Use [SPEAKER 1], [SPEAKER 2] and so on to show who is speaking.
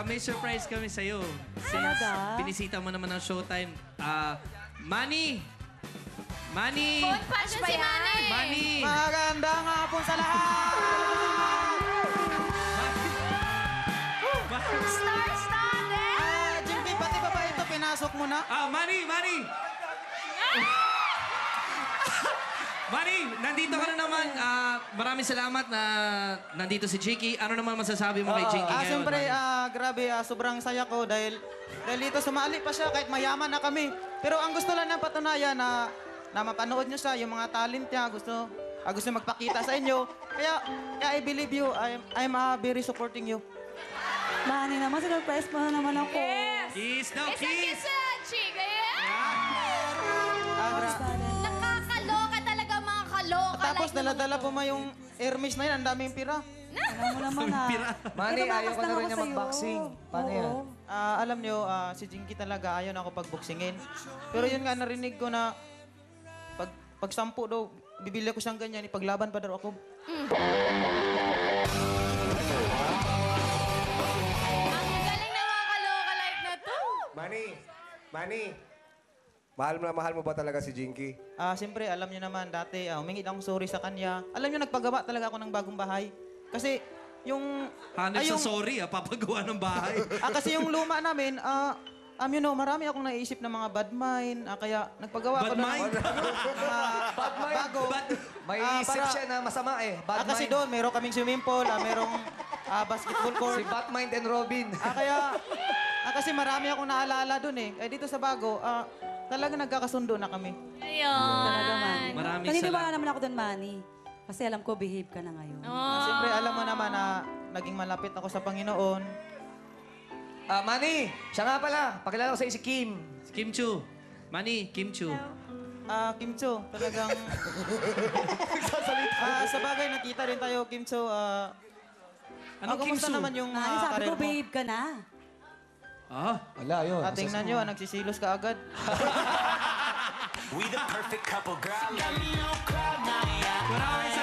[SPEAKER 1] may surprise kami sa'yo. Since
[SPEAKER 2] Talaga?
[SPEAKER 1] binisita mo naman ng Showtime. Manny! Manny!
[SPEAKER 3] Phone punch pa si Manny.
[SPEAKER 1] Manny!
[SPEAKER 4] Magandang hapon sa lahat!
[SPEAKER 3] Star-studded!
[SPEAKER 4] Jimmy, pati ba ito pinasok mo na?
[SPEAKER 1] Manny! Manny! Manny, nandito ka na naman. Maraming salamat na nandito si Jiki. Ano naman masasabi mo kay Jiki ngayon?
[SPEAKER 4] Siyempre,
[SPEAKER 1] Manny?
[SPEAKER 4] grabe, sobrang saya ko dahil dito sumali pa siya kahit mayaman na kami. Pero ang gusto lang ng patunayan na mapanood niyo siya, yung mga talent niya, gusto magpakita sa inyo. Kaya I believe you. I'm very supporting you.
[SPEAKER 2] Manny naman, sinurprise mo na naman ako.
[SPEAKER 3] Yes!
[SPEAKER 1] Kiss daw,
[SPEAKER 3] It's a
[SPEAKER 1] kiss!
[SPEAKER 3] kiss, Chica.
[SPEAKER 2] Star-studded.
[SPEAKER 3] Nakakaloka talaga, mga kaloka.
[SPEAKER 4] Tapos
[SPEAKER 3] like
[SPEAKER 4] dala-dala po yung Hermes na yun, ang daming pira.
[SPEAKER 2] Alam mo naman ha.
[SPEAKER 5] Manny,
[SPEAKER 2] Ito,
[SPEAKER 5] ayaw ko na
[SPEAKER 2] bakas
[SPEAKER 5] rin
[SPEAKER 2] ako
[SPEAKER 5] niya
[SPEAKER 2] sa'yo.
[SPEAKER 5] mag-boxing. Paano
[SPEAKER 2] Oo.
[SPEAKER 5] yan?
[SPEAKER 4] Alam niyo, si Jinky talaga ayaw na ako pagboksingin. Pero yun nga, narinig ko na pag 10 daw, bibili ko siyang ganyan, ipaglaban pa daw ako.
[SPEAKER 3] Ang galing na mga kaloka like na to.
[SPEAKER 6] Manny, mahal mo ba talaga si Jinky?
[SPEAKER 4] Siyempre, alam niyo naman, dati humingi akong sorry sa kanya. Alam niyo, nagpagawa talaga ako ng bagong bahay. Kasi yung...
[SPEAKER 1] Hanip sa sorry, papagawa ng bahay.
[SPEAKER 4] kasi yung luma namin, you know, marami akong naisip ng mga bad mind. Kaya nagpagawa
[SPEAKER 1] Bad
[SPEAKER 4] ako ng
[SPEAKER 1] mind?
[SPEAKER 5] Bad mind?
[SPEAKER 4] bago.
[SPEAKER 5] May isip
[SPEAKER 4] para-
[SPEAKER 5] siya na masama eh. Bad
[SPEAKER 4] Kasi
[SPEAKER 5] mind.
[SPEAKER 4] doon, meron kaming swimming pool, merong basketball court.
[SPEAKER 5] Si Batmind and Robin.
[SPEAKER 4] Kasi marami akong naalala doon eh. Dito sa bago, talaga nagkakasundo na kami.
[SPEAKER 2] Talaga, Manny.
[SPEAKER 1] Maraming
[SPEAKER 2] Naniniwala
[SPEAKER 1] salamat.
[SPEAKER 2] naman ako doon, Manny. Kasi alam ko, behave ka na ngayon.
[SPEAKER 4] Siyempre, alam mo naman na naging malapit ako sa Panginoon.
[SPEAKER 5] Manny, siya nga pala. Pakilala ko sa si Kim.
[SPEAKER 1] Kim Chu. Manny, Kim Chu.
[SPEAKER 4] Kim Cho, talagang... sa bagay, nakita rin tayo, Kim Cho.
[SPEAKER 1] Anong Kim
[SPEAKER 4] kumusta
[SPEAKER 1] Chu?
[SPEAKER 4] naman yung
[SPEAKER 2] Manny, sabi
[SPEAKER 4] karir
[SPEAKER 2] ko,
[SPEAKER 4] mo?
[SPEAKER 2] behave ka na.
[SPEAKER 5] Wala yun.
[SPEAKER 4] Tingnan nyo, nagsisilos ka agad.
[SPEAKER 7] We the perfect couple, girl.
[SPEAKER 1] Maraming